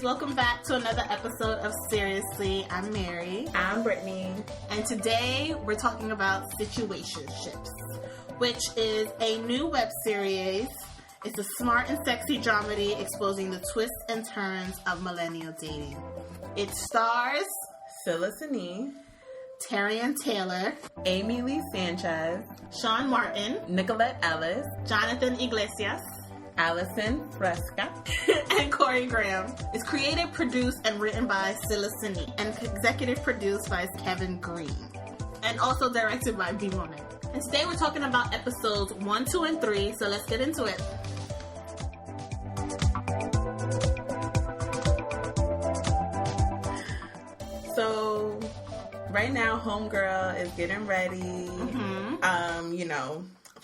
welcome back to another episode of Seriously. I'm Mary. I'm Brittany. And today we're talking about Situationships, which is a new web series. It's a smart and sexy dramedy exposing the twists and turns of millennial dating. It stars S1E13, Tyrion Taylor, Amy Lee Sanchez, Sean Martin, Nicolette Ellis, Jonathan Iglesias, Allison Fresca, and Corey Graham. It's created, produced, and written by S1E13 and executive produced by Kevin Green. And also directed by B. Monet. And today we're talking about episodes 1, 2, and 3, so let's get into it. So, right now, homegirl is getting ready.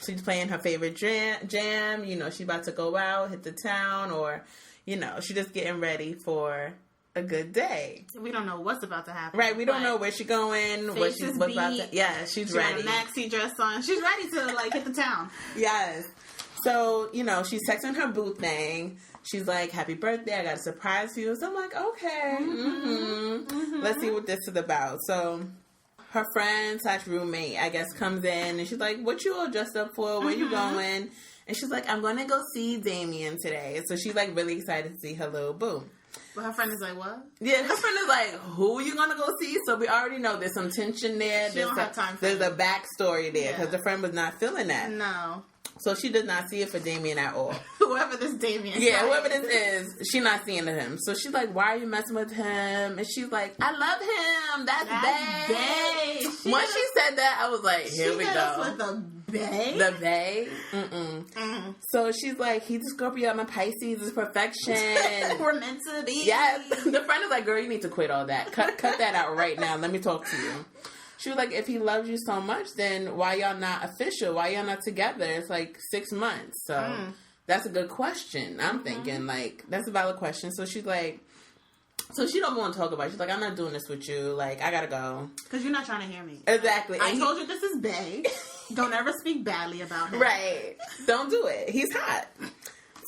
She's playing her favorite jam. She's about to go out, hit the town, or, she's just getting ready for a good day. We don't know what's about to happen. Right, we don't know where she's going, what's about to... Yeah, she's ready. She got a maxi dress on. She's ready to, hit the town. Yes. So, she's texting her boo thing. She's like, happy birthday, I got a surprise for you. So I'm like, okay. Let's see what this is about. So her friend / roommate, I guess, comes in and she's like, what you all dressed up for? Where you going? And she's like, I'm going to go see Damien today. So she's like really excited to see her little boo. But her friend is like, what? Yeah, her friend is like, who are you going to go see? So we already know there's some tension there. She don't have time for There's a backstory there because the friend was not feeling that. No. So she does not see it for Damien at all. Whoever this Damien is. Yeah, whoever this is, she's not seeing him. So she's like, why are you messing with him? And she's like, I love him. That's bae. Once she said that, I was like, here we go. With the bae? The bae? So she's like, he's a Scorpio, I'm a Pisces, it's perfection. We're meant to be. Yes. The friend is like, girl, you need to quit all that. Cut that out right now. Let me talk to you. She was like, if he loves you so much, then why y'all not official? Why y'all not together? It's like 6 months. So that's a good question. I'm thinking, that's a valid question. So she's like, so she don't want to talk about it. She's like, I'm not doing this with you. Like, I gotta go. Because you're not trying to hear me. Exactly. I told you this is bae. Don't ever speak badly about him. Right. Don't do it. He's hot.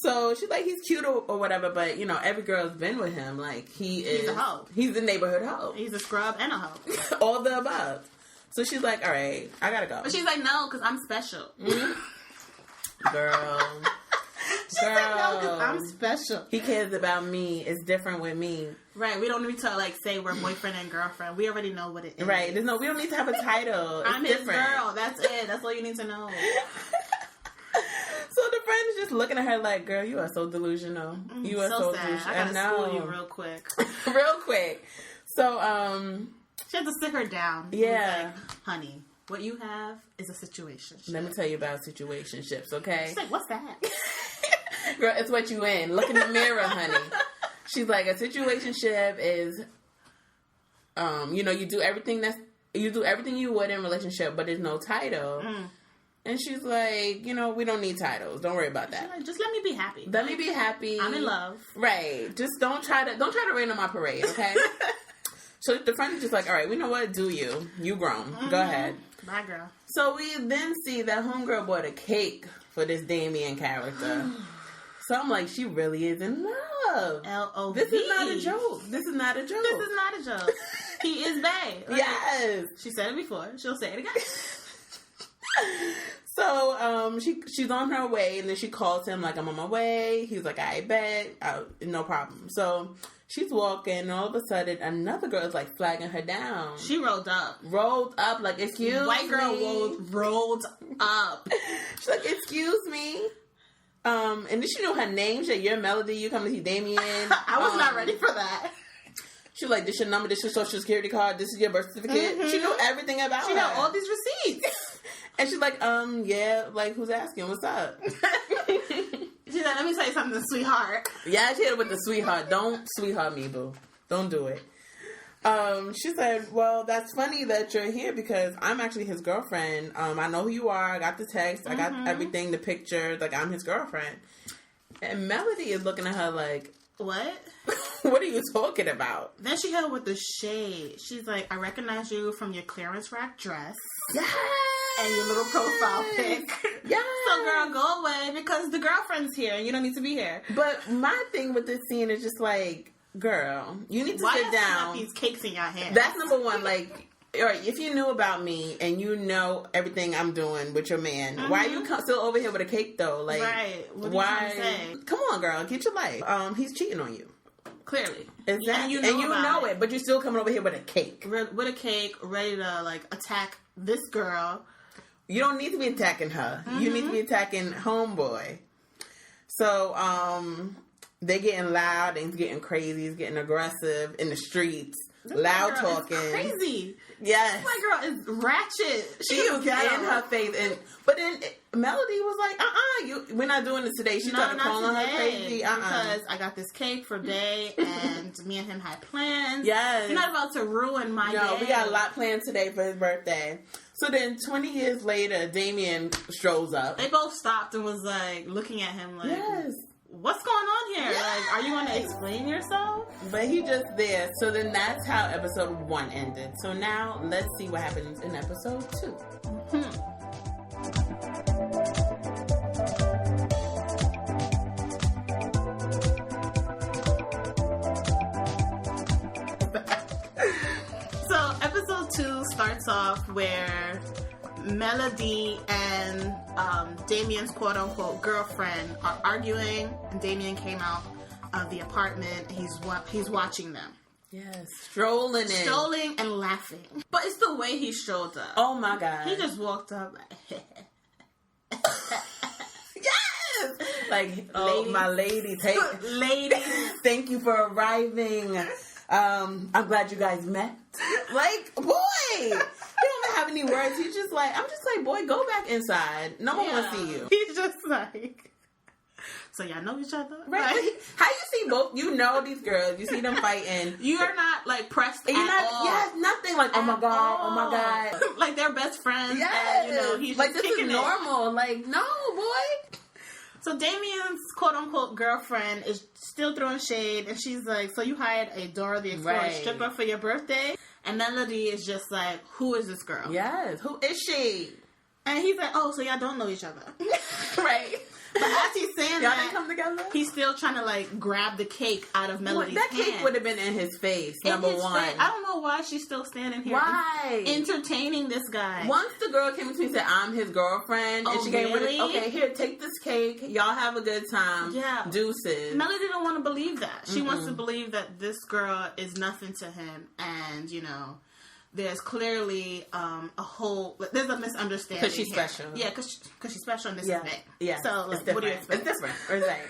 So she's like, he's cute or whatever, but, every girl's been with him. Like, he's a hoe. He's the neighborhood hoe. He's a scrub and a hoe. All the above. So she's like, all right, I gotta go. But she's like, no, because I'm special. Girl. She said no, because I'm special. He cares about me. It's different with me. Right. We don't need to, say we're boyfriend and girlfriend. We already know what it is. Right. We don't need to have a title. I'm his girl. That's it. That's all you need to know. So the friend is just looking at her like, girl, you are so delusional. You are so sad. delusional. I gotta school you real quick. Real quick. So, she had to sit her down. Yeah. Like, honey, what you have is a situation. Let me tell you about situationships, okay? She's like, what's that? Girl, it's what you in. Look in the mirror, honey. She's like, a situationship is, you do everything you would in a relationship, but there's no title. And she's like, we don't need titles. Don't worry about that. Like, just let me be happy. Let me be happy. I'm in love. Right. Just don't try to rain on my parade, okay? So the friend is just like, all right, we know what, do you. You grown. Go ahead. Bye, girl. So we then see that homegirl bought a cake for this Damien character. So I'm like, she really is in love. L-O-V. This is not a joke. He is bae. Yes. She said it before. She'll say it again. So, she's on her way, and then she calls him, like, I'm on my way. He's like, I bet. No problem. So, she's walking, and all of a sudden, another girl is, like, flagging her down. She rolled up. Like, excuse me. White girl rolled up. She's like, excuse me. And then she knew her name. She said, your Melody, you come to see Damien. I was not ready for that. She was like, this your number, this your social security card, this is your birth certificate. She knew everything about her. She knew all these receipts. And she's like, yeah, like, who's asking? What's up? She's like, let me tell you something, sweetheart. Yeah, she hit it with the sweetheart. Don't sweetheart me, boo. Don't do it. She said, well, that's funny that you're here because I'm actually his girlfriend. I know who you are. I got the text. I got everything, the pictures. Like, I'm his girlfriend. And Melody is looking at her like, what? What are you talking about? Then she hit her with the shade. She's like, I recognize you from your clearance rack dress. Yes! And your little profile pic. Yes! So, girl, go away because the girlfriend's here and you don't need to be here. But my thing with this scene is just like, girl, you need to Why sit down. These cakes in your hand. That's number one. Like, all right, if you knew about me and you know everything I'm doing with your man, why are you still over here with a cake though? Like, right? What why? Are you trying to say? Come on, girl, get your life. He's cheating on you. Clearly, Exactly, and you know it, but you're still coming over here with a cake. With a cake, ready to like attack this girl. You don't need to be attacking her. You need to be attacking homeboy. So, they're getting loud and getting crazy. He's getting aggressive in the streets. Loud talking. Crazy. Yes. My girl is ratchet. She was in her face. But then Melody was like, we're not doing this today. She started calling her crazy. Because I got this cake for Day and me and him had plans. Yes. You're not about to ruin my day. No, we got a lot planned today for his birthday. So then 20 years later, Damien strolls up. They both stopped and was like looking at him like, yes. What's going on here? Yes. Like, are you going to explain yourself? But he just there. So then that's how episode 1 ended. So now let's see what happens in episode 2. So episode 2 starts off where Melody and Damien's quote-unquote girlfriend are arguing, and Damien came out of the apartment. He's watching them. Yes, strolling and laughing. But it's the way he strolled up. Oh my god, he just walked up like, yes, like, oh my lady, thank you for arriving. I'm glad you guys met. Like, boy, he don't even have any words. He's just like, I'm just like, boy, go back inside. No one wants to see you. He's just like, so y'all know each other, right? Like, how you see both? You know these girls. You see them fighting. You're not like pressed at all. Yes, nothing like, oh my god, like they're best friends. Yes, and, he's like just this is kicking normal. It. Like, no, boy. So Damien's quote-unquote girlfriend is still throwing shade, and she's like, so you hired a Dora the Explorer stripper for your birthday? And Melody is just like, who is this girl? Yes, who is she? And he's like, oh, so y'all don't know each other. Right. But as he's saying y'all didn't come together? He's still trying to like grab the cake out of Melody's hand. That cake would have been in his face, number one. I don't know why she's still standing here entertaining this guy. Once the girl came to me and said, I'm his girlfriend, and she gave me, okay, here, take this cake. Y'all have a good time. Yeah. Deuces. Melody don't want to believe that. She wants to believe that this girl is nothing to him, and, there's clearly there's a misunderstanding. Because she's special. Yeah, because she's special and this is big. Yeah. So, like, what do you expect? It's different. Right.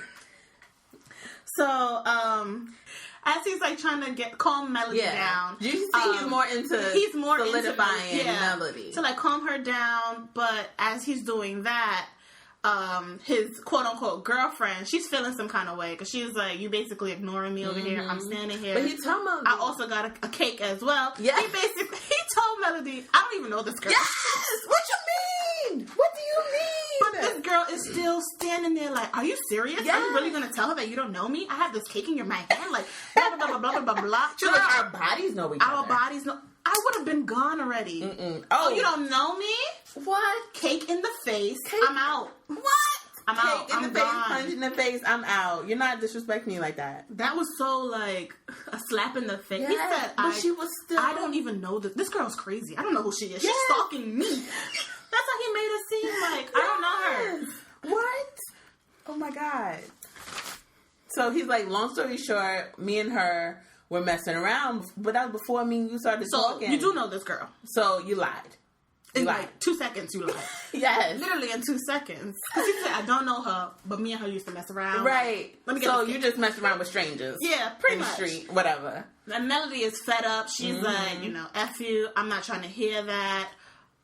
So, as he's like trying to calm Melody down. You see he's more into solidifying Melody. To like calm her down, but as he's doing that, his quote-unquote girlfriend, she's feeling some kind of way because she's like, you basically ignoring me over here. I'm standing here. But he told Melody, I also got a cake as well. Yeah. He told Melody, I don't even know this girl. Yes! What you mean? What do you mean? But this girl is still standing there like, are you serious? Yes. Are you really going to tell her that you don't know me? I have this cake in my hand, like, blah, blah, blah, blah, blah, blah, blah. She's like, our bodies know each other. Our bodies know. I would have been gone already. Oh, you don't know me? What? Cake in the face. Cake? I'm out. What? I'm out. Cake in the face, punch in the face. I'm out. You're not disrespecting me like that. That was so like a slap in the face. Yes, he said, but she was still. I don't even know this. This girl's crazy. I don't know who she is. She's stalking me. That's how he made it seem like. I don't know her. What? Oh my god. So he's like, long story short, me and her were messing around, but that was before me and you started talking. So you do know this girl. So you lied. In like 2 seconds, you lied. Yes. Literally in 2 seconds. Because he said, I don't know her, but me and her used to mess around. Right. So you just messed around with strangers. Yeah, pretty much. In the street, whatever. And Melody is fed up. She's like, F you. I'm not trying to hear that.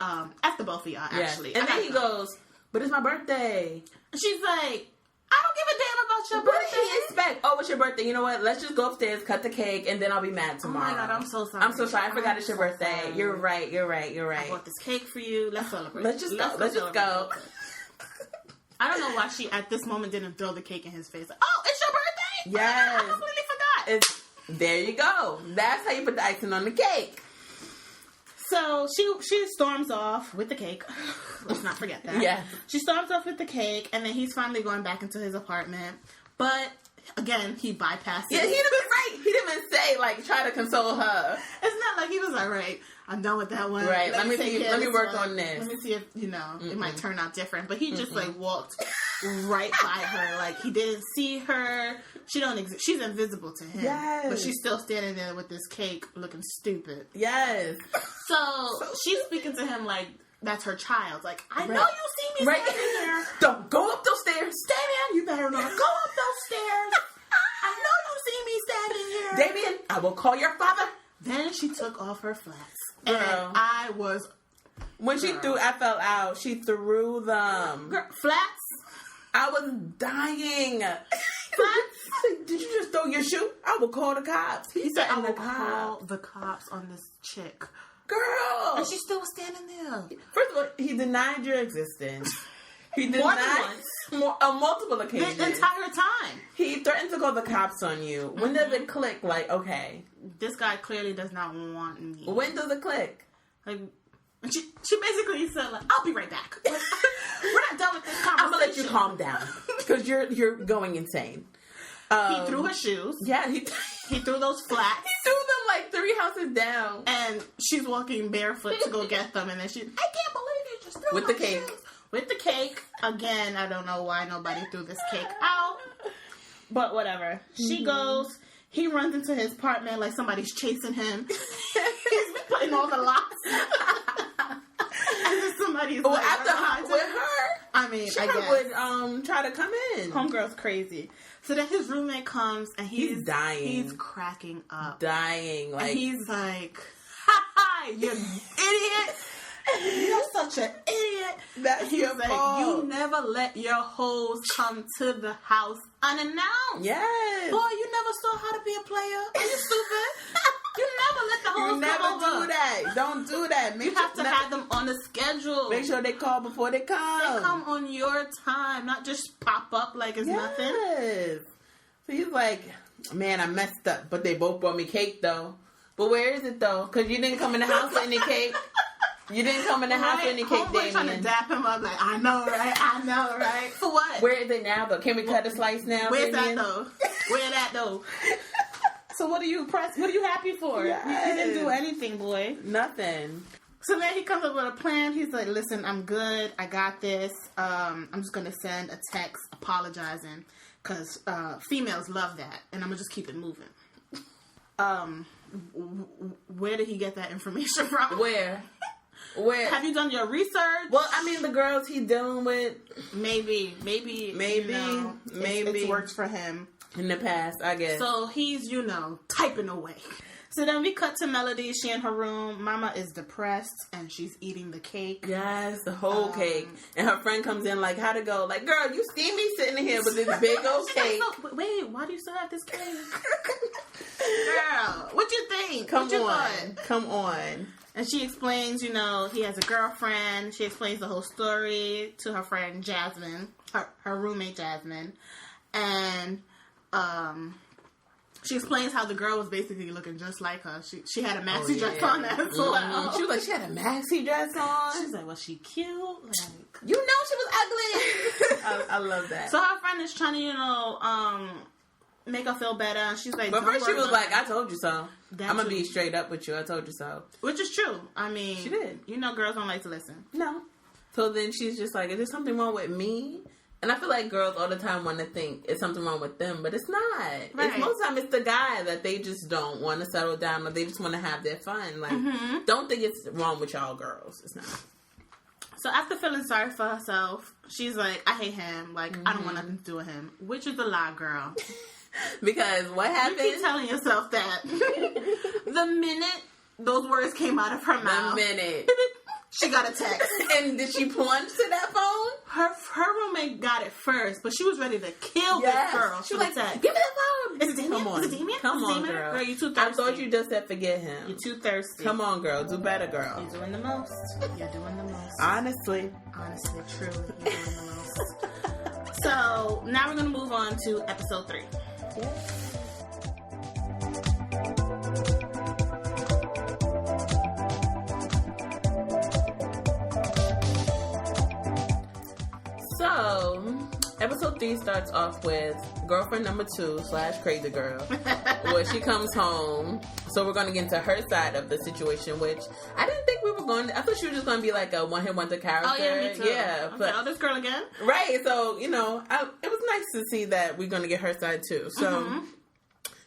F the both of y'all, actually. And then he goes, but it's my birthday. And she's like, I don't give a damn about your birthday. What did he expect? Oh, it's your birthday. You know what? Let's just go upstairs, cut the cake, and then I'll be mad tomorrow. Oh my god, I'm so sorry. I'm so sorry. I forgot it's your birthday. Sorry. You're right. I bought this cake for you. Let's celebrate. Let's just go. I don't know why she, at this moment, didn't throw the cake in his face. Like, oh, it's your birthday? Yes. I completely forgot. There you go. That's how you put the icing on the cake. So she storms off with the cake. Let's not forget that. Yeah. She storms off with the cake, and then he's finally going back into his apartment. But again, he bypassed Yeah, it. he didn't even say, like, try to console her. It's not like he was like, right, I'm done with that one. Right, let me work one. on this. Let me see if, it might turn out different. But he just, like, walked right by her. Like, he didn't see her. She don't exist. She's invisible to him. Yes. But she's still standing there with this cake looking stupid. Yes. So she's speaking to him like that's her child. Like, I know you see me standing here. Don't go up those stairs. Damien, you better not go up those stairs. I know you see me standing here. Damien, I will call your father. Then she took off her flats. Girl. And I was... When she threw FL she threw them. Girl, flats? I was dying. Flats? Did you just throw your shoe? I will call the cops. He said, I will call the cops on this chick. Girl. And she still was standing there. First of all, he denied your existence. He More than denied once. On multiple occasions. The entire time. He threatened to call the cops on you. When does it click? Like, okay. This guy clearly does not want me. When does it click? Like, she basically said, like, I'll be right back. We're not done with this conversation. I'm gonna let you calm down because you're going insane. He threw her shoes. Yeah, he threw those flats. He threw them like 3 houses down. And she's walking barefoot to go get them, and then I can't believe you just threw with my the cake. shoes. With the cake. Again, I don't know why nobody threw this cake out. But whatever. She goes. He runs into his apartment like somebody's chasing him. He's putting all the locks. And then somebody's well, like, after with her, I mean, she I guess. would try to come in. Homegirl's crazy. So then his roommate comes and he's dying. He's cracking up. Dying. Like, and he's like, ha ha, you idiot. You're such an idiot. That's He's your like, fault. you never let your hoes come to the house unannounced. Yes. Boy, you never saw how to be a player. Are you stupid? You never let the hoes You never come over. do that. Don't do that. You have to have them on the schedule. Make sure they call before they come. They come on your time, not just pop up like it's nothing. Yes. So he's like, man, I messed up. But they both brought me cake, though. But where is it, though? Because you didn't come in the house with any cake. You didn't come in the house with any cake, Homeboy trying to dap him up like, I know, right? For what? Where is it now, though? Can we cut a slice now? Where's Damien? that, though? Where that, though? So what are you pressed? What are you happy for? Yes. You didn't do anything, boy. Nothing. So then he comes up with a plan. He's like, listen, I'm good. I got this. I'm just going to send a text apologizing because females love that. And I'm going to just keep it moving. Where did he get that information from? Where? Have you done your research? Well, I mean, the girls he's dealing with. Maybe. It's worked for him. In the past, I guess. So he's, typing away. So then we cut to Melody. She in her room. Mama is depressed and she's eating the cake. Yes, the whole cake. And her friend comes in like, how'd it go? Like, girl, you see me sitting here with this big old cake. Like, wait, why do you still have this cake? Girl, what you think? Come on. And she explains, he has a girlfriend. She explains the whole story to her friend Jasmine, her roommate Jasmine. And she explains how the girl was basically looking just like her. She had a maxi dress on as well. She was like, she had a maxi dress on. She's like, was she cute? Like, she was ugly. I love that. So her friend is trying to, make her feel better. And she's like, but first she was like, I told you so. I'm going to be true. straight up with you. I told you so. Which is true. I mean, she did. Girls don't like to listen. No. So then she's just like, is there something wrong with me? And I feel like girls all the time want to think it's something wrong with them, but it's not. Right. Most of the time it's the guy that they just don't want to settle down or they just want to have their fun. Like, don't think it's wrong with y'all girls. It's not. So after feeling sorry for herself, she's like, I hate him. Like, I don't want nothing to do with him. Which is a lie, girl. Because what happened? You keep telling yourself that. The minute those words came out of her mouth. She got a text. And did she plunge to that phone? Her roommate got it first, but she was ready to kill this girl. She was like, text. give me the phone. Is it Damien? Come on. Is it Damien? Come on, girl. Girl, you too thirsty. I thought you just said forget him. You're too thirsty. Come on, girl. Do better, girl. You're doing the most. You're doing the most. Honestly, truly, you're doing the most. So, now we're going to move on to episode 3. So, episode episode 3 starts off with girlfriend number 2 / crazy girl, where she comes home. So we're going to get into her side of the situation, which I didn't think we were going to. I thought she was just going to be like a one-hit wonder character. Oh, yeah, me too. Yeah. But, this girl again? Right. So, you know, it was nice to see that we're going to get her side too. So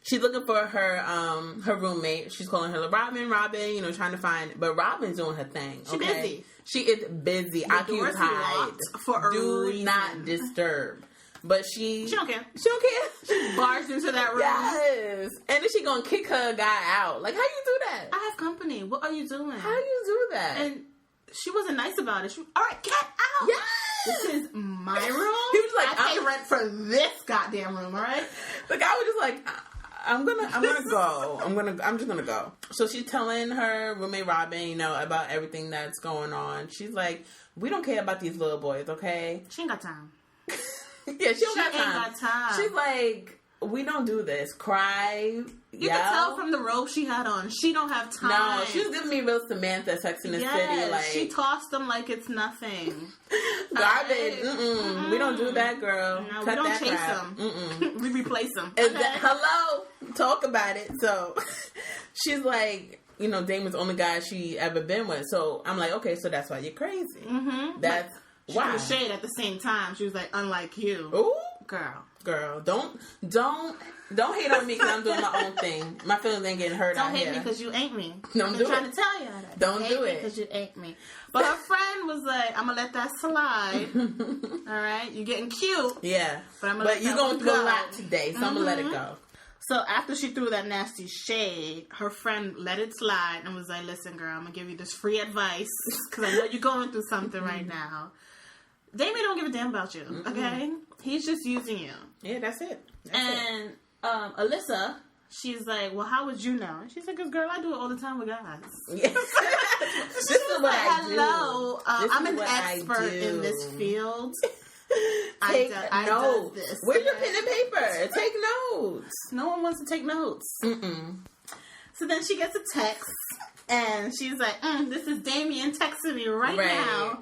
she's looking for her roommate. She's calling her Robin, you know, trying to find, but Robin's doing her thing. She's busy. She is busy, occupied. For a Do not disturb. But she don't care. She don't care. She barged into that room. Yes. And then she gonna kick her guy out. Like, how you do that? I have company. What are you doing? How you do that? And she wasn't nice about it. All right, get out. Yes. This is my room. He was like, I pay rent for this goddamn room. All right. The guy was just like, I'm gonna go. I'm just gonna go. So she's telling her roommate Robin, you know, about everything that's going on. She's like, we don't care about these little boys, okay? She ain't got time. Yeah, she ain't got time. She's like, we don't do this. Cry. You can tell from the robe she had on. She don't have time. No, she was giving me real Samantha, Sex in the City. Like, she tossed them like it's nothing. Garbage. We don't do that, girl. No, Cut we don't that chase crap. them. We replace them. Hello? Talk about it. So she's like, you know, Damon's the only guy she ever been with. So I'm like, okay, so that's why you're crazy. That's why. She threw shade at the same time. She was like, unlike you. Ooh. Girl, don't hate on me because I'm doing my own thing. My feelings ain't getting hurt out here. Don't hate me because you ain't me. Don't do it. I'm trying to tell you that. Don't do it because you ain't me. But her friend was like, I'm gonna let that slide. All right, you're getting cute. Yeah, but you're going through a lot today, so I'm gonna let it go. So after she threw that nasty shade, her friend let it slide and was like, "Listen, girl, I'm gonna give you this free advice because I know you're going through something right now. Damien don't give a damn about you. Okay, he's just using you. Yeah, that's it. And Alyssa, she's like, well, how would you know? And she's like, because girl, I do it all the time with guys. Yes. This is what I do. Hello, I'm an expert in this field. Take notes. This, where's your pen and paper? Take notes. No one wants to take notes. So then she gets a text, and she's like, this is Damien texting me right now.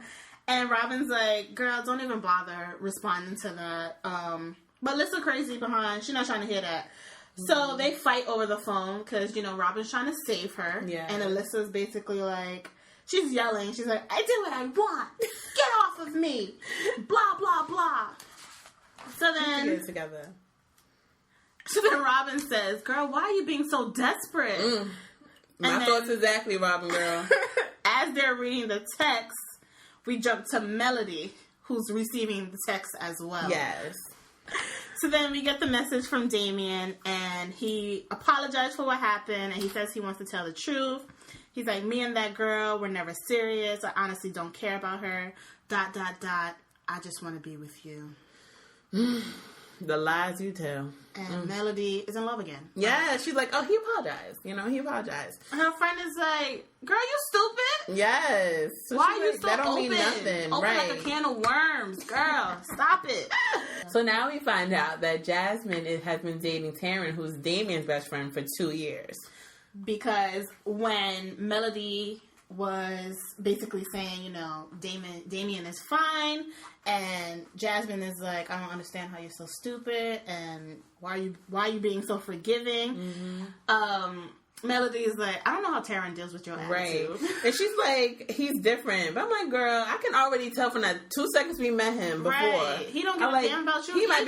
And Robin's like, girl, don't even bother responding to that. But Alyssa crazy behind. She's not trying to hear that. So they fight over the phone because, you know, Robin's trying to save her. Yeah. And Alyssa's basically like, she's yelling. She's like, I do what I want. Get off of me. Blah, blah, blah. So then... Get it together. So then Robin says, girl, why are you being so desperate? My thoughts exactly, Robin, girl. As they're reading the text, we jump to Melody, who's receiving the text as well. Yes. So then we get the message from Damien, and he apologized for what happened, and he says he wants to tell the truth. He's like, me and that girl were never serious. I honestly don't care about her. ... I just want to be with you. The lies you tell. And Melody is in love again. Yeah, she's like, oh, he apologized. You know, he apologized. And her friend is like, girl, you stupid? Yes. So why are you like, so that don't open? mean nothing. Open right. like a can of worms. Girl, stop it. So now we find out that Jasmine has been dating Taryn, who's Damien's best friend, for 2 years. Because when Melody was basically saying, you know, Damien is fine, and Jasmine is like, I don't understand how you're so stupid, and why are you being so forgiving? Melody is like, I don't know how Taryn deals with your attitude. Right. And she's like, he's different. But I'm like, girl, I can already tell from that 2 seconds we met him before. Right. He don't give a damn about you. He might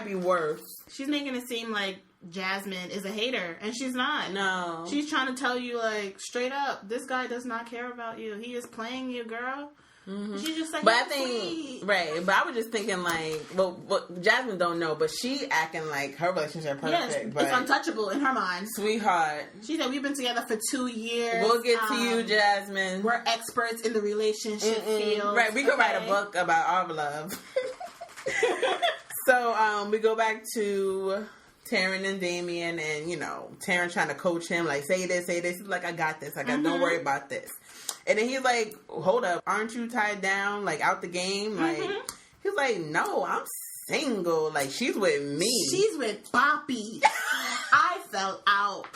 be worse. She's making it seem like Jasmine is a hater, and she's not. No. She's trying to tell you, like, straight up, this guy does not care about you. He is playing you, girl. She's just like, but I think, right, but I was just thinking, like, well, Jasmine don't know, but she acting like her relationship perfect. Yes, but it's untouchable in her mind. Sweetheart. She said, we've been together for 2 years. We'll get to you, Jasmine. We're experts in the relationship field. Right, we could write a book about our love. So, we go back to Taryn and Damien, and, you know, Taryn trying to coach him, like, say this. He's like, I got this. Don't worry about this. And then he's like, hold up, aren't you tied down, like, out the game? Like, he's like, no, I'm single. Like, she's with me. She's with Boppy. I fell out.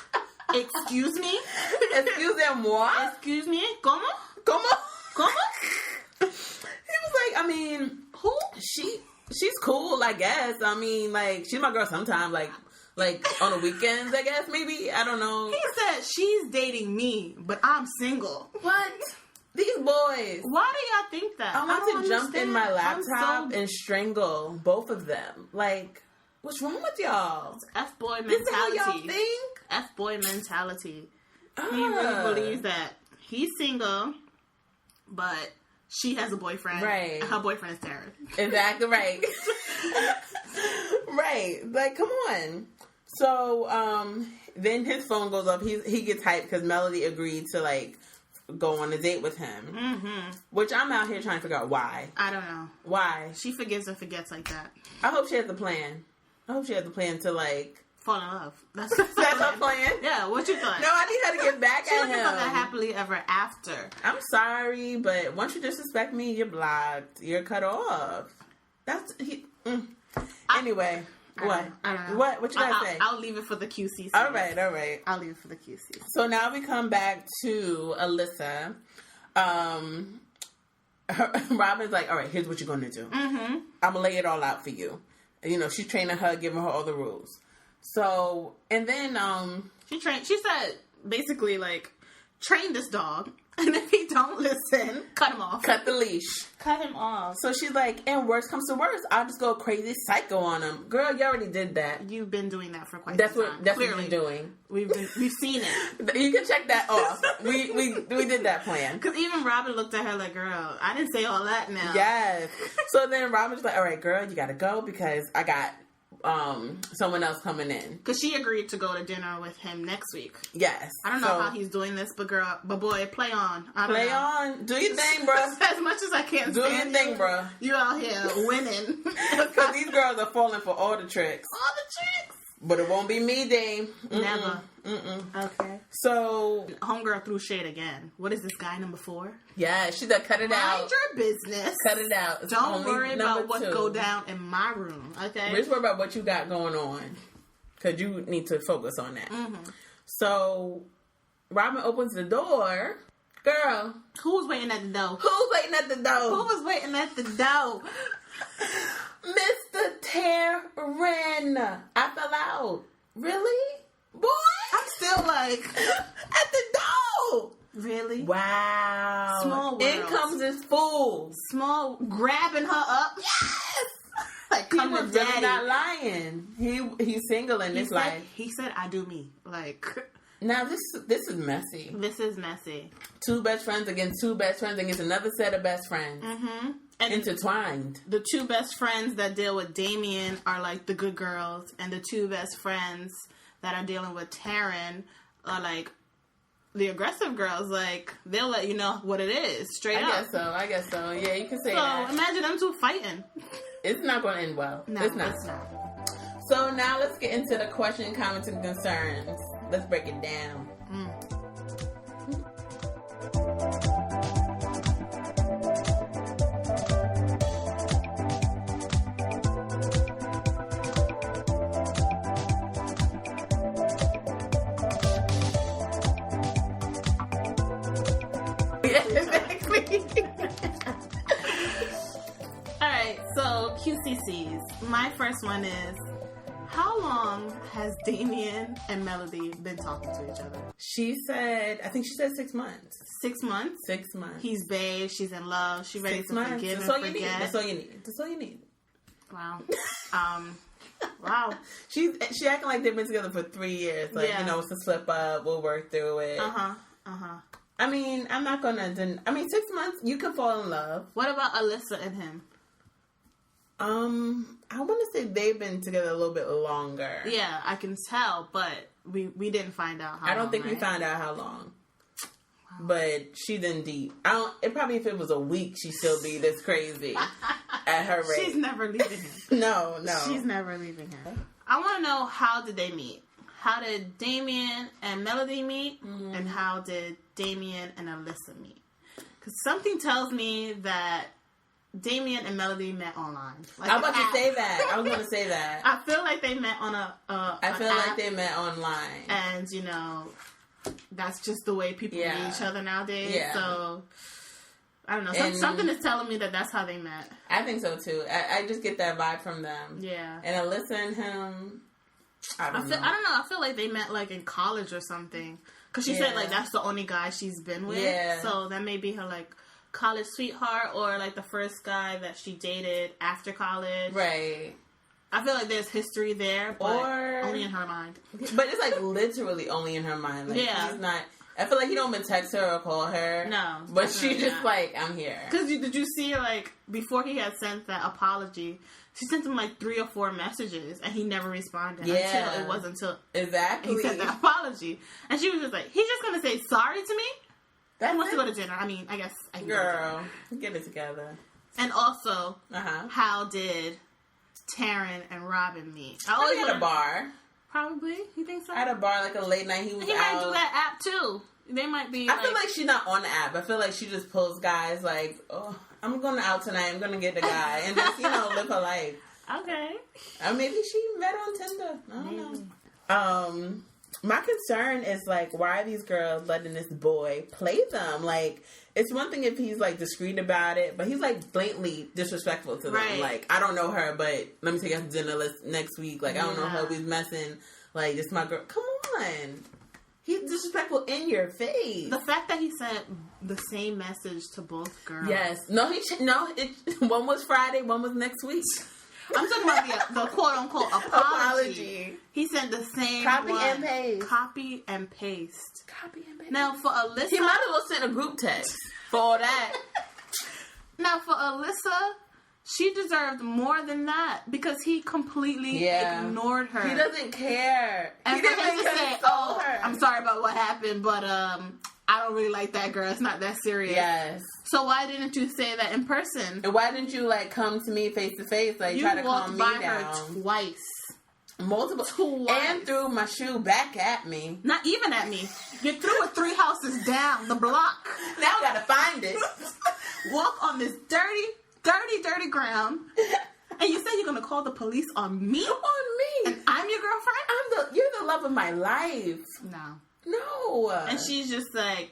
Excuse me? Excuse-moi? Excuse me? ¿Cómo? ¿Cómo? ¿Cómo? He was like, I mean, who? she's cool, I guess. I mean, like, she's my girl sometimes, like on the weekends, I guess, maybe. I don't know. He said she's dating me, but I'm single. What? These boys. Why do y'all think that? I want to jump in my laptop so... and strangle both of them. Like, what's wrong with y'all? It's F-boy mentality. This is how y'all think? F-boy mentality. He really believes that he's single, but she has a boyfriend. Right. And her boyfriend is Taryn. Exactly right. Right. Like, come on. So, then his phone goes up. He gets hyped because Melody agreed to, like, go on a date with him. Mm-hmm. Which I'm out here trying to figure out why. I don't know. Why? She forgives and forgets like that. I hope she has a plan. I hope she has a plan to, like... fall in love. That's her plan? Yeah, what you thought? No, I need her to get back at him. She's looking for that happily ever after. I'm sorry, but once you disrespect me, you're blocked. You're cut off. That's... Anyway... What? I don't know. What you gotta say? I'll leave it for the QC. All right. I'll leave it for the QC. So now we come back to Alyssa. Robin's like, all right, here's what you're gonna do. Mm-hmm. I'm gonna lay it all out for you. You know, she's training her, giving her all the rules. So, and then she said basically like, train this dog. And if he don't listen, cut him off. Cut the leash. Cut him off. So she's like, and worst comes to worst, I'll just go crazy psycho on him. Girl, you already did that. You've been doing that for quite some time. That's what you're doing. We've seen it. You can check that off. We did that plan. Because even Robin looked at her like, girl, I didn't say all that now. Yes. So then Robin's like, all right, girl, you gotta go because I got someone else coming in. Because she agreed to go to dinner with him next week. Yes. I don't know how he's doing this, but boy, play on. Play on. Do your thing, bro. As much as I can. Do your thing, bro. You out here winning. Because these girls are falling for all the tricks. All the tricks. But it won't be me, Dame. Never. Okay. So, homegirl threw shade again. What is this guy, number 4? Yeah, she said cut it out. Mind your business. Cut it out. It's Don't worry about what go down in my room. Okay. Just worry about what you got going on, because you need to focus on that. Mm-hmm. So, Robin opens the door. Girl, who's waiting at the door? Who's waiting at the door? Who was waiting at the door? Mr. Taryn. I fell out. Really? Boy! I'm still like, at the door! Really? Wow. Small world. In comes this fool. Small, grabbing her up. Yes! Like, he come was to daddy. Really not lying. He's single in this life. He said, I do me. Like... Now, this is messy. This is messy. 2 best friends against 2 best friends against another set of best friends. Mm-hmm. And intertwined. The 2 best friends that deal with Damien are like the good girls, and the 2 best friends that are dealing with Taryn are like the aggressive girls. Like, they'll let you know what it is, straight up. I guess so. Yeah, you can say that. So, imagine them 2 fighting. It's not going to end well. No, it's not. So, now let's get into the question, comments, and concerns. Let's break it down. Alright, so QCCs. My first one is, how long has Damien and Melody been talking to each other? I think she said 6 months. 6 months? 6 months. He's babe, she's in love, she's ready to forgive and forget. That's all you need. That's all you need. Wow. Wow. She acting like they've been together for 3 years. Like, you know, it's a slip up, we'll work through it. I mean, I'm not gonna 6 months, you can fall in love. What about Alyssa and him? I want to say they've been together a little bit longer. Yeah, I can tell, but we didn't find out how long. I don't think we found out how long. Wow. But she's in deep. If it was a week, she'd still be this crazy at her rate. She's never leaving him. No. She's never leaving him. I want to know, how did they meet? How did Damien and Melody meet? Mm-hmm. And how did Damien and Alyssa meet? Because something tells me that Damien and Melody met online. Like, I was about to say that. I was going to say that. I feel like they met on like they met online. And, you know, that's just the way people meet each other nowadays. Yeah. So, I don't know. And Something is telling me that that's how they met. I think so too. I just get that vibe from them. Yeah. And Alyssa and him, I don't know. I don't know. I feel like they met like in college or something. Because she said like that's the only guy she's been with. Yeah. So that may be her like college sweetheart or like the first guy that she dated after college. Right. I feel like there's history there, but only in her mind. But it's like literally only in her mind. Like, yeah. He's not. I feel like he don't even text her or call her. No. But she just like, I'm here. Because did you see, like, before he had sent that apology, she sent him like 3 or 4 messages and he never responded until it wasn't until exactly he sent the apology. And she was just like, he's just going to say sorry to me? He wants to go to dinner. I mean, I guess I can Girl, get it together. And also, how did Taryn and Robin meet? I always at a bar. Probably. You think so? At a bar, like a late night. He might do that app too. They might be. I feel like she's not on the app. I feel like she just pulls guys like, oh, I'm going out tonight. I'm going to get a guy. And just, live her life. Okay. Or maybe she met on Tinder. I don't know. My concern is, like, why are these girls letting this boy play them? Like, it's one thing if he's, like, discreet about it, but he's, like, blatantly disrespectful to them. Right. Like, I don't know her, but let me take you out to dinner next week. Like, I don't know her. We're messing. Like, this my girl. Come on. He's disrespectful in your face. The fact that he sent the same message to both girls. Yes. No, one was Friday, one was next week. I'm talking about the quote-unquote apology. He sent the same Copy one. and paste. Copy and paste. Copy and paste. Now, for Alyssa... He might as well send a group text for all that. Now, for Alyssa, she deserved more than that because he completely ignored her. He doesn't care. And he for him didn't to say, I'm sorry about what happened, but I don't really like that girl. It's not that serious. Yes. So why didn't you say that in person? And why didn't you, like, come to me face to face, like, try to calm me down? You walked by her twice. Multiple. And threw my shoe back at me. Not even at me. You threw it 3 houses down the block. Now I gotta find it. Walk on this dirty ground. And you said you're gonna call the police on me? On me. And I'm your girlfriend? You're the love of my life. No. And she's just like,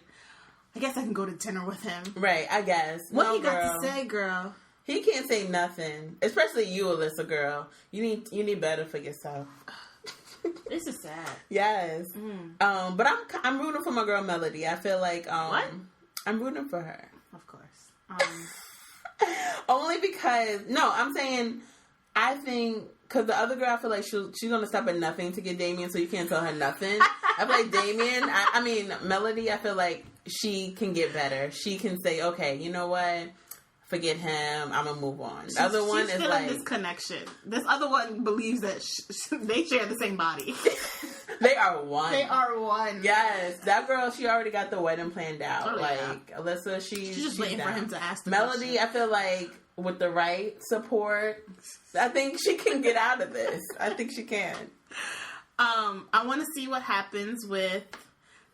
I guess I can go to dinner with him. Right, I guess. What he got to say, girl? He can't say nothing. Especially you, Alyssa, girl. You need better for yourself. This is sad. Yes. But I'm rooting for my girl Melody. I feel like what? I'm rooting for her. Of course. Only because I'm saying I think because the other girl I feel like she's gonna stop at nothing to get Damien, so you can't tell her nothing. I feel like Damien. I mean Melody. I feel like she can get better. She can say, okay, you know what? Forget him. I'm gonna move on. The other one is like this connection. This other one believes that they share the same body. They are one. They are one. Yes, that girl. She already got the wedding planned out. Oh, like Alyssa, she's just waiting for him to ask. Melody, I feel like with the right support, I think she can get out of this. I think she can. I want to see what happens with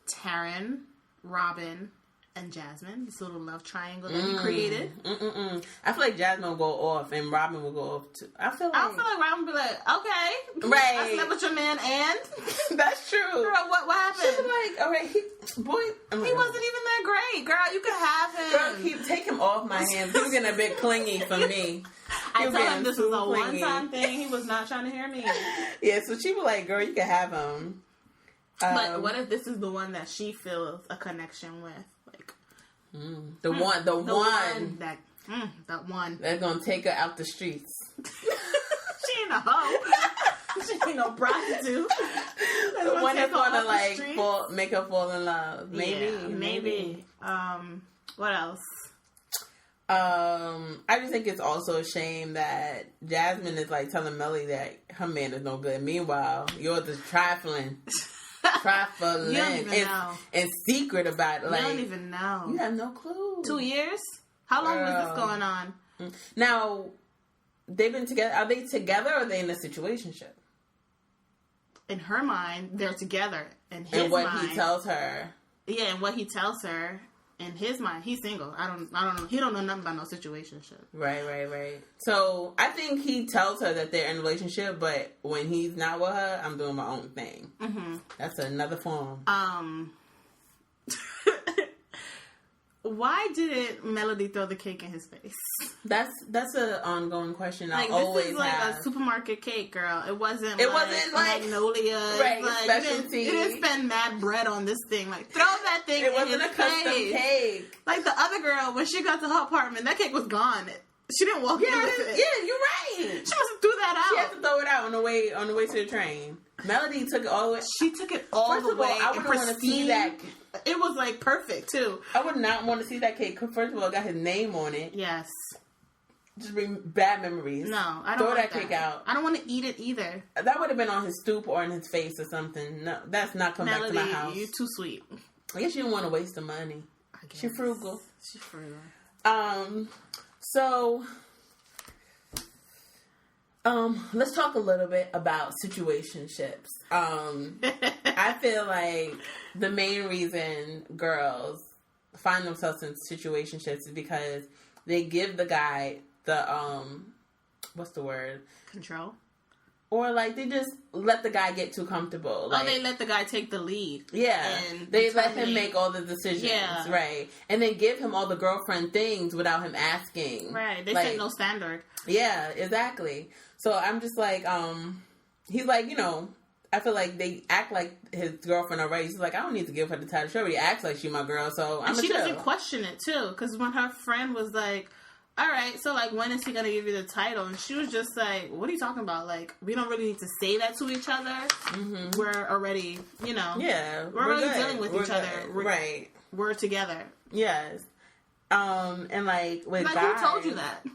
Taryn, Robin, and Jasmine, this little love triangle that he created. I feel like Jasmine will go off and Robin will go off too. I feel like Robin will be like, okay, right, I slept with your man, and that's true. Girl, what happened? She's like, all right, he wasn't even that great, girl. You could have him. Girl, take him off my hands. He was getting a bit clingy for me. I told him this was a one-time thing. He was not trying to hear me. Yeah, so she was like, girl, you can have him. But what if this is the one that she feels a connection with? The one that's gonna take her out the streets. She ain't a hoe. She ain't no prostitute. The one that's gonna like make her fall in love. Maybe. What else? I just think it's also a shame that Jasmine is like telling Melly that her man is no good. Meanwhile, yours is trifling. You don't even know. And secret about it. Like, you don't even know. You have no clue. 2 years? How long was this going on? Now, they've been together. Are they together or are they in a situationship? In her mind, they're together. In his and what mind, he tells her. Yeah, and what he tells her. In his mind, he's single. I don't know. He don't know nothing about no situationship. Right. So I think he tells her that they're in a relationship, but when he's not with her, I'm doing my own thing. Mm-hmm. That's another form. why didn't Melody throw the cake in his face? That's an ongoing question. Like, I always this is like have. a supermarket cake, girl. It wasn't It like wasn't like Magnolia. right, Like, specialty. you didn't spend mad bread on this thing. Like, throw that thing It in wasn't his a custom face. cake. Like the other girl, when she got to her apartment, that cake was gone. She didn't walk in with it. Yeah, you're right. She must have threw that out. She had to throw it out on the way to the train. Melody took it all the way. She took it all First the of all, way. I wouldn't want to see that. It was like perfect too. I would not want to see that cake. 'Cause first of all, it got his name on it. Yes. Just bring bad memories. No, I don't throw want that cake out. I don't want to eat it either. That would have been on his stoop or in his face or something. No, that's not coming back to my house. You're too sweet. I guess she didn't want to waste the money. She's frugal. She's frugal. So, let's talk a little bit about situationships. I feel like the main reason girls find themselves in situationships is because they give the guy the, what's the word? Control. Or, like, they just let the guy get too comfortable. Like, they let the guy take the lead. Yeah. And they let him make all the decisions. Yeah. Right. And then give him all the girlfriend things without him asking. Right. They like, set no standard. Yeah, exactly. So I'm just like, he's like, you know, I feel like they act like his girlfriend already. She's like, I don't need to give her the title. She already acts like she my girl, so I'm and she doesn't question it, too. Because when her friend was like, all right, so, like, when is he going to give you the title? And she was just like, what are you talking about? Like, we don't really need to say that to each other. Mm-hmm. We're already, you know. Yeah. We're already dealing with each good. other. Right. We're together. Yes. And, like, with like, guys. who told you that?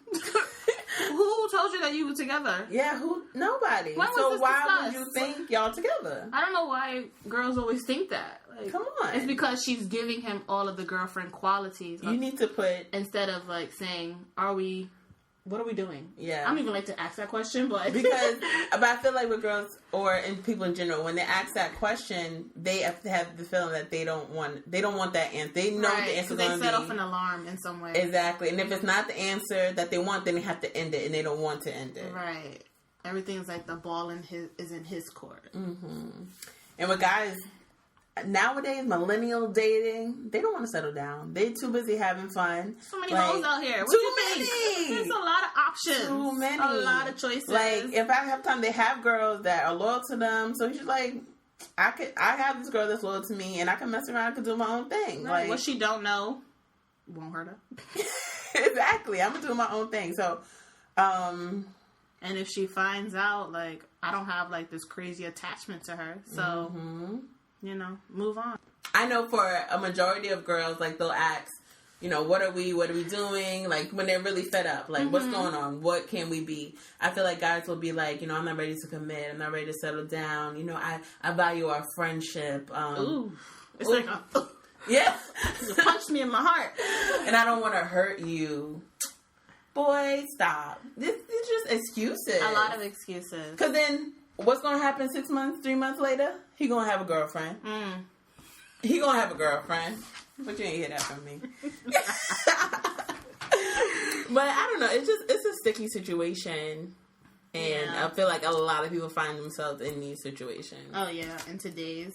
Who told you that you were together? Yeah, Nobody. So why would you think y'all together? I don't know why girls always think that. Like, come on. It's because she's giving him all of the girlfriend qualities. You need to put... Instead of, like, saying, what are we doing? Yeah. I don't even like to ask that question, but... but I feel like with girls, or in people in general, when they ask that question, they have to have the feeling that they don't want that answer. They know what the answer's going to be. They set off an alarm in some way. Exactly. And if it's not the answer that they want, then they have to end it, and they don't want to end it. Right. Everything's like the ball is in his court. Mm-hmm. And with guys... Nowadays, millennial dating, they don't want to settle down. They're too busy having fun. So many hoes out here. What too many. There's a lot of options. Too many. A lot of choices. Like, if I have time, they have girls that are loyal to them. So she's like, I have this girl that's loyal to me, and I can mess around. I can do my own thing. Right. Like, what she don't know won't hurt her. Exactly. I'm gonna do my own thing. So, and if she finds out, like, I don't have like this crazy attachment to her, so. Mm-hmm. You know, move on. I know for a majority of girls, like, they'll ask, you know, what are we doing? Like, when they're really fed up, like, what's going on? What can we be? I feel like guys will be like, you know, I'm not ready to commit. I'm not ready to settle down. You know, I value our friendship. Ooh. It's like, yeah. You punched me in my heart. And I don't want to hurt you. Boy, stop. This is just excuses. A lot of excuses. Because then... what's going to happen 6 months, 3 months later? He going to have a girlfriend. He going to have a girlfriend. But you ain't hear that from me. But I don't know. It's a sticky situation. And I feel like a lot of people find themselves in these situations. Oh, yeah. In today's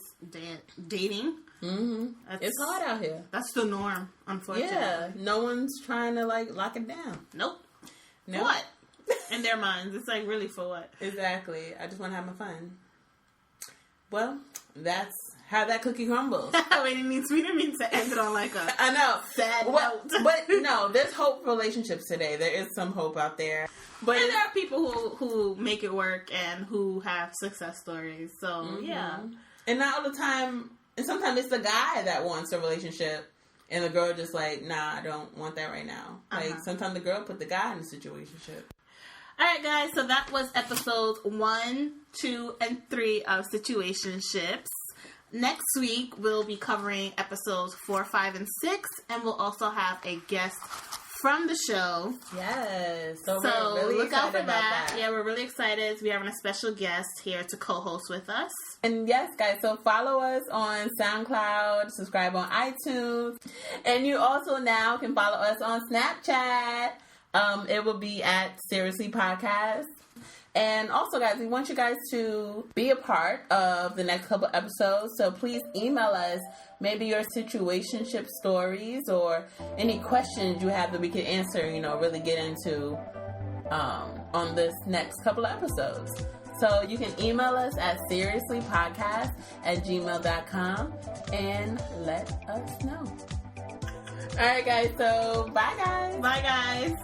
dating. Mm-hmm. It's hard out here. That's the norm, unfortunately. Yeah. No one's trying to, like, lock it down. Nope. What? In their minds. It's like, really, for what? Exactly. I just want to have my fun. Well, that's how that cookie crumbles. We didn't mean to end it on like a I know. sad note. But no, there's hope for relationships today. There is some hope out there. But and there are people who make it work and who have success stories. So, yeah. And not all the time, and sometimes it's the guy that wants a relationship. And the girl just like, nah, I don't want that right now. Like, sometimes the girl put the guy in the situationship. Alright, guys, so that was episodes 1, 2, and 3 of Situationships. Next week, we'll be covering episodes 4, 5, and 6, and we'll also have a guest from the show. Yes. So we're really look out for that. Yeah, we're really excited. We're having a special guest here to co-host with us. And yes, guys, so follow us on SoundCloud, subscribe on iTunes, and you also now can follow us on Snapchat. It will be at Seriously Podcast. And also, guys, we want you guys to be a part of the next couple episodes. So please email us maybe your situationship stories or any questions you have that we can answer, really get into on this next couple of episodes. So you can email us at seriouslypodcast@gmail.com and let us know. All right, guys. So bye, guys. Bye, guys.